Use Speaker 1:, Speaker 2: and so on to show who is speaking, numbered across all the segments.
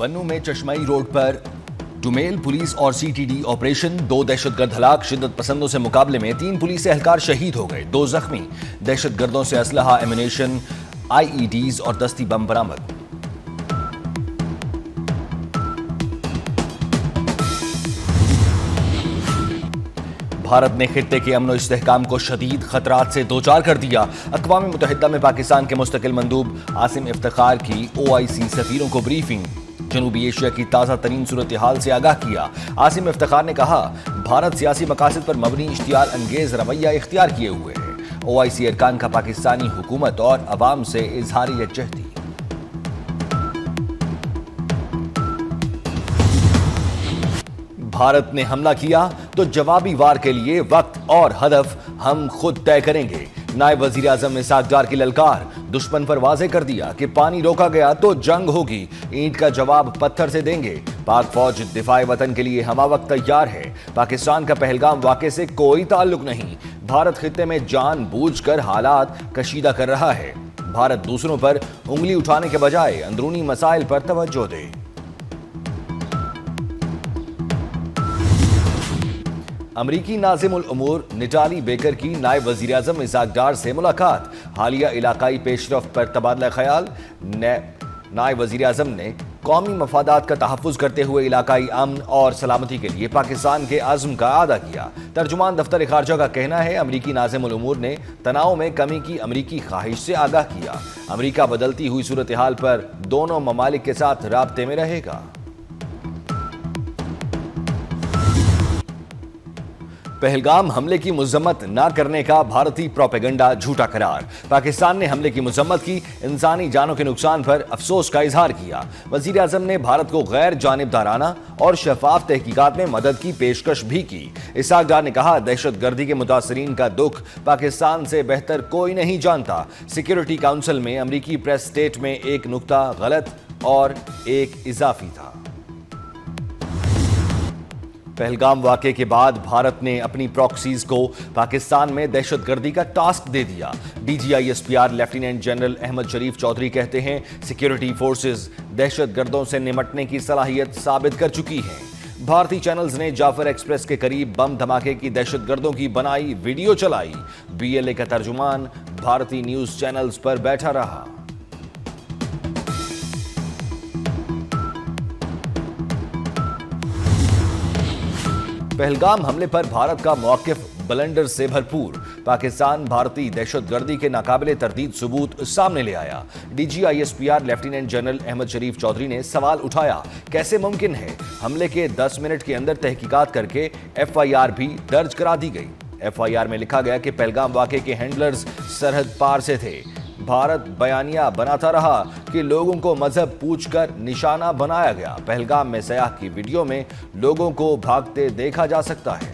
Speaker 1: पन्नू में चश्मई रोड पर डुमेल पुलिस और सीटीडी ऑपरेशन, 2 दहशतगर्द हलाक। शिद्दत पसंदों से मुकाबले में 3 पुलिस एहलकार शहीद हो गए, 2 जख्मी। दहशतगर्दों से असलहा, एमिनेशन, आईईडीज और दस्ती बम बरामद। भारत ने खित्ते के अमन और इस्तेहकाम को शदीद खतरात से दोचार कर दिया। अक़वाम मुत्तहिदा में पाकिस्तान के मुस्तकिल मंदूब आसिम इफ्तिखार की OIC सफीरों को ब्रीफिंग, जनूबी एशिया की ताज़ा तरीन सूरत हाल से आगाह किया। आसिम इफ्तिखार ने कहा, भारत सियासी मकासद पर मबनी इश्तियाल अंगेज रवैया इख्तियार किए हुए है। OIC अरकान का पाकिस्तानी हुकूमत और अवाम से इजहारी यकजहती। भारत ने हमला किया तो जवाबी वार के लिए वक्त और हदफ हम खुद तय करेंगे। नायब वजीर आजम इसहाक डार की ललकार, दुश्मन पर वाजे कर दिया कि पानी रोका गया तो जंग होगी, ईंट का जवाब पत्थर से देंगे। पाक फौज दिफाए वतन के लिए हमा वक्त तैयार है। पाकिस्तान का पहलगाम वाक़े से कोई ताल्लुक नहीं। भारत खित्ते में जानबूझकर हालात कशीदा कर रहा है। भारत दूसरों पर उंगली उठाने के बजाय अंदरूनी मसाइल पर तवज्जो दे। अमरीकी नाज़िमुल उमूर निटाली बेकर की नायब वज़ीर आज़म इसहाक डार से मुलाकात, हालिया इलाकाई पेशरफ्त पर तबादला ख्याल। नायब वज़ीर आज़म ने कौमी मफादात का तहफ़्फ़ुज़ करते हुए इलाकाई अमन और सलामती के लिए पाकिस्तान के आज़म का अदा किया। तर्जुमान दफ्तर ख़ारजा का कहना है, अमरीकी नाज़िमुल उमूर ने तनाव में कमी की अमरीकी ख्वाहिश से आगाह किया। अमरीका बदलती हुई सूरत हाल पर दोनों ममालिक के साथ राब्ते में रहेगा। पहलगाम हमले की मजम्मत न करने का भारतीय प्रोपेगेंडा झूठा करार। पाकिस्तान ने हमले की मजम्मत की, इंसानी जानों के नुकसान पर अफसोस का इजहार किया। वजीर आजम ने भारत को गैर जानिबदाराना और शफाफ तहकीकात में मदद की पेशकश भी की। इसहाक डार ने कहा, दहशत गर्दी के मुतासरीन का दुख पाकिस्तान से बेहतर कोई नहीं जानता। सिक्योरिटी काउंसिल में अमरीकी प्रेस स्टेट में एक नुक्ता गलत और एक इजाफी था। पहलगाम वाक़े के बाद भारत ने अपनी प्रॉक्सीज को पाकिस्तान में दहशतगर्दी का टास्क दे दिया। DGISPR लेफ्टिनेंट जनरल अहमद शरीफ चौधरी कहते हैं, सिक्योरिटी फोर्सेस दहशतगर्दों से निमटने की सलाहियत साबित कर चुकी हैं। भारतीय चैनल्स ने जाफर एक्सप्रेस के करीब बम धमाके की दहशतगर्दों की बनाई वीडियो चलाई। BLA का तर्जुमान भारतीय न्यूज चैनल्स पर बैठा रहा। पहलगाम हमले पर भारत का मौक़िफ़ ब्लंडर से भरपूर। पाकिस्तान भारतीय दहशतगर्दी के नाकाबिले तरदीद सबूत सामने ले आया। DGISPR लेफ्टिनेंट जनरल अहमद शरीफ चौधरी ने सवाल उठाया, कैसे मुमकिन है हमले के 10 मिनट के अंदर तहकीकात करके FIR भी दर्ज करा दी गई। FIR में लिखा गया कि पहलगाम वाक़े के हैंडलर्स सरहद पार से थे। भारत बयानिया बनाता रहा कि लोगों को मजहब पूछकर निशाना बनाया गया। पहलगाम में सयाह की वीडियो में लोगों को भागते देखा जा सकता है।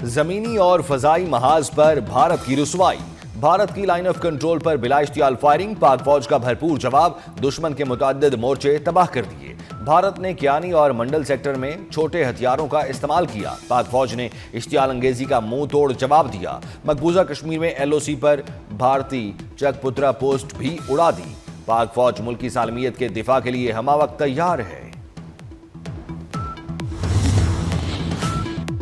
Speaker 1: जमीनी और फजाई महाज पर भारत की रुसवाई। भारत की लाइन ऑफ कंट्रोल पर बिला इश्तियाल फायरिंग, पाक फौज का भरपूर जवाब, दुश्मन के मुतअद्दिद मोर्चे तबाह कर दिए। भारत ने कियानी और मंडल सेक्टर में छोटे हथियारों का इस्तेमाल किया। पाक फौज ने इश्तियाल अंगेजी का मुंह तोड़ जवाब दिया। मकबूजा कश्मीर में LOC पर भारतीय चकपुत्रा पोस्ट भी उड़ा दी। पाक फौज मुल्की सालमियत के दिफा के लिए हमा वक्त तैयार है।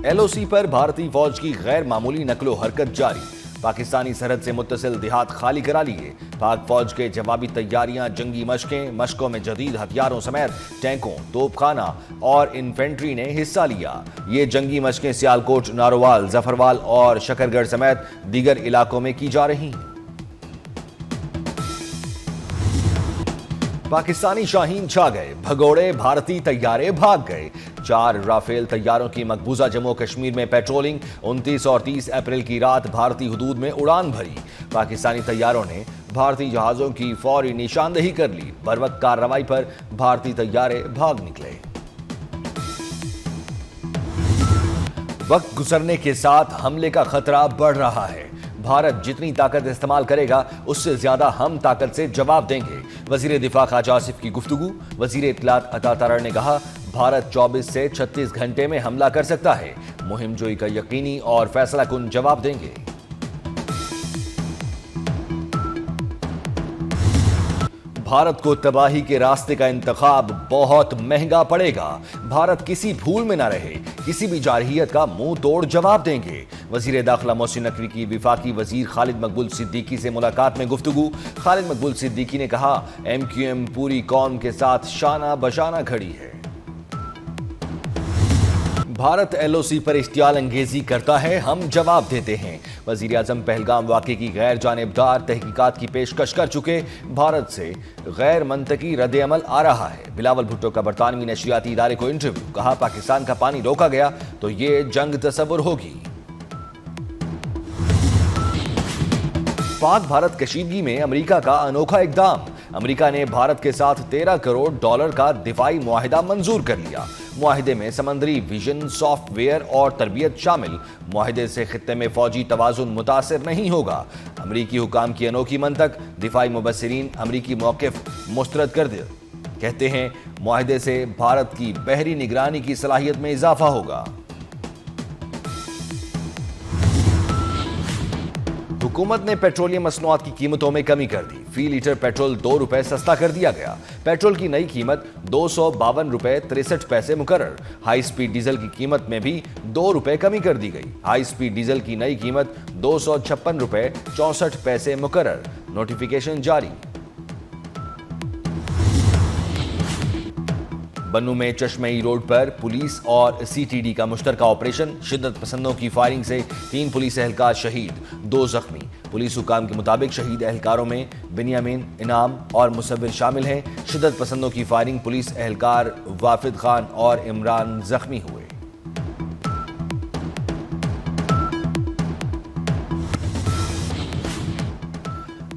Speaker 1: LOC पर भारतीय फौज की गैर मामूली नकलो हरकत जारी। पाकिस्तानी सरहद से मुत्तसिल देहात खाली करा लिए। पाक फौज के जवाबी तैयारियां, जंगी मशकों में जदीद हथियारों समेत टैंकों, तोपखाना और इन्फेंट्री ने हिस्सा लिया। ये जंगी मशकें सियालकोट, नारोवाल, जफरवाल और शकरगढ़ समेत दीगर इलाकों में की जा रही हैं। पाकिस्तानी शाहीन छा गए, भगोड़े भारतीय तैयारे भाग गए। 4 राफेल तैयारों की मकबूजा जम्मू कश्मीर में पेट्रोलिंग। 29 और 30 अप्रैल की रात भारतीय हुदूद में उड़ान भरी। पाकिस्तानी तैयारों ने भारतीय जहाजों की फौरी निशानदेही कर ली। बरवक्त कार्रवाई पर भारतीय तैयारे भाग निकले। वक्त गुजरने के साथ हमले का खतरा बढ़ रहा है। भारत जितनी ताकत इस्तेमाल करेगा उससे ज्यादा हम ताकत से जवाब देंगे। वजीर दिफा ख्वाजा आसिफ की गुफ्तगू। वजीर इत्तलात अता तारड़ ने कहा, भारत 24 से 36 घंटे में हमला कर सकता है। मुहिम जोई का यकीनी और फैसला कुन जवाब देंगे। भारत को तबाही के रास्ते का इंतखाब बहुत महंगा पड़ेगा। भारत किसी भूल में न रहे, किसी भी जारहियत का मुंह तोड़ जवाब देंगे। वजीर दाखिला मोहसिन नकवी की विफाकी वजीर खालिद मकबूल सिद्दीकी से मुलाकात में गुफ्तगू। खालिद मकबूल सिद्दीकी ने कहा, MQM पूरी कौम के साथ शाना बशाना खड़ी है। भारत LOC पर इश्तियाल अंगेजी करता है, हम जवाब देते हैं। वजीर आजम पहलगाम वाक़े की गैर जानिबदार तहकीकात की पेशकश कर चुके। भारत से गैर मंतकी रद्द अमल आ रहा है। बिलावल भुट्टो का बरतानवी नशियाती इदारे को इंटरव्यू। कहा, पाकिस्तान का पानी रोका गया तो ये जंग तसव्वुर होगी। पाक भारत कशीदगी में अमेरिका का अनोखा इकदाम। अमेरिका ने भारत के साथ $13 करोड़ का दिफाई मुआहिदा मंजूर कर लिया। मुआहिदे में समंदरी विजन, सॉफ्टवेयर और तरबियत शामिल। मुआहिदे से खित्ते में फौजी तवाजुन मुतासिर नहीं होगा। अमरीकी हुकाम की अनोखी मंतक। दिफाई मुबस्सिरीन अमरीकी मौक़िफ़ मुस्तरद कर दिया। कहते हैं, मुआहिदे से भारत की बहरी निगरानी की सलाहियत में इजाफा होगा। हुकूमत ने पेट्रोलियम मसनूआत की कीमतों में कमी कर दी। फी लीटर पेट्रोल ₹2 सस्ता कर दिया गया। पेट्रोल की नई कीमत ₹252.63 मुकर्रर। हाई स्पीड डीजल की कीमत में भी ₹2 कमी कर दी गई। हाई स्पीड डीजल की नई कीमत ₹256.64 मुकर्रर। नोटिफिकेशन जारी। बन्नू में चश्मई रोड पर पुलिस और CTD का मुश्तरका ऑपरेशन। शिद्दत पसंदों की फायरिंग से 3 पुलिस एहलकार शहीद, 2 जख्मी। पुलिस हुकाम के मुताबिक शहीद एहलकारों में बिन्यामीन, इनाम और मुसव्विर शामिल हैं। शिद्दत पसंदों की फायरिंग पुलिस एहलकार वाफिद खान और इमरान जख्मी हुए।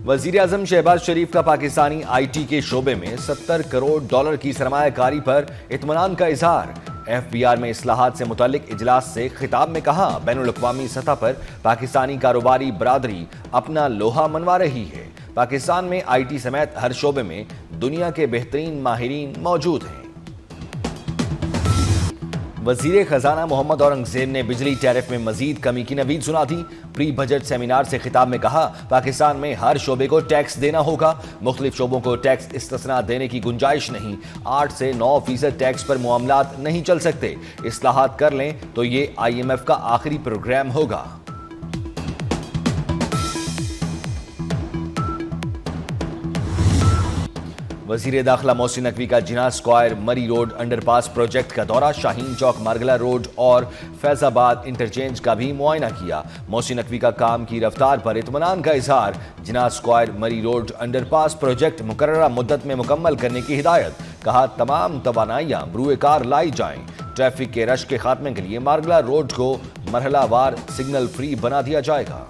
Speaker 1: वजीर आजम शहबाज शरीफ का पाकिस्तानी IT के शोबे में $70 करोड़ की सरमायाकारी पर इत्मीनान का इजहार। FBR में इस्लाहात से मुतल्लिक इजलास से खिताब में कहा, बैनुल अक़वामी सतह पर पाकिस्तानी कारोबारी बरादरी अपना लोहा मनवा रही है। पाकिस्तान में IT समेत हर शोबे में दुनिया के बेहतरीन माहिरीन मौजूद हैं। वजीर खजाना मोहम्मद औरंगजेब ने बिजली टैरिफ में मजीद कमी की नवीद सुना दी। प्री बजट सेमिनार से खिताब में कहा, पाकिस्तान में हर शोबे को टैक्स देना होगा। मुख्तलिफ शोबों को टैक्स इस्तिस्ना देने की गुंजाइश नहीं। 8 से 9% टैक्स पर मुआमलात नहीं चल सकते। इस्लाहात कर लें तो ये IMF का आखिरी प्रोग्राम होगा। वजीर दाखिला मोहसिन नकवी का जिना स्क्वायर मरी रोड अंडरपास प्रोजेक्ट का दौरा। शाहीन चौक मारगला रोड और फैजाबाद इंटरचेंज का भी मुआयना किया। मोहसिन नकवी का काम की रफ्तार पर इत्मीनान का इजहार। जिना स्क्वायर मरी रोड अंडरपास प्रोजेक्ट मुकर्ररा मुद्दत में मुकम्मल करने की हिदायत। कहा, तमाम तवानाइयां बरूए कार लाई जाएं। ट्रैफिक के रश के खात्मे के लिए मारगला रोड को मरहलावार सिग्नल फ्री बना दिया जाएगा।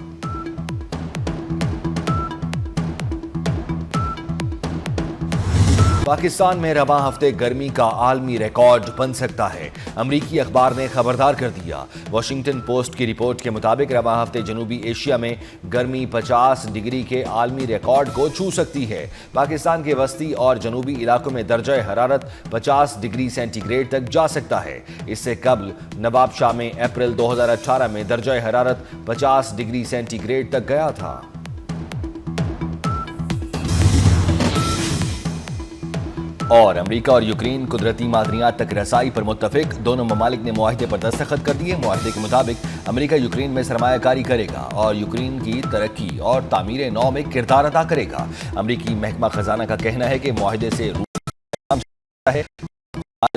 Speaker 1: पाकिस्तान में रवां हफ्ते गर्मी का आलमी रिकॉर्ड बन सकता है। अमरीकी अखबार ने खबरदार कर दिया। वॉशिंगटन पोस्ट की रिपोर्ट के मुताबिक रवां हफ्ते जनूबी एशिया में गर्मी 50 डिग्री के आलमी रिकॉर्ड को छू सकती है। पाकिस्तान के वस्ती और जनूबी इलाकों में दर्जा हरारत 50 डिग्री सेंटीग्रेड तक जा सकता है। इससे कबल नवाबशाह में अप्रैल 2018 में दर्जा हरारत 50 डिग्री सेंटीग्रेड तक गया था। और अमेरिका और यूक्रेन कुदरती मादनियात तक रसाई पर मुत्तफिक। दोनों ममालिक ने मुआहिदे पर दस्तखत कर दिए। मुआहिदे के मुताबिक अमेरिका यूक्रेन में सरमायाकारी करेगा और यूक्रेन की तरक्की और तामीर नौ में किरदार अदा करेगा। अमेरिकी महकमा खजाना का कहना है कि मुआहिदे से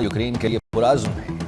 Speaker 1: यूक्रेन के लिए पुराज़ुम है।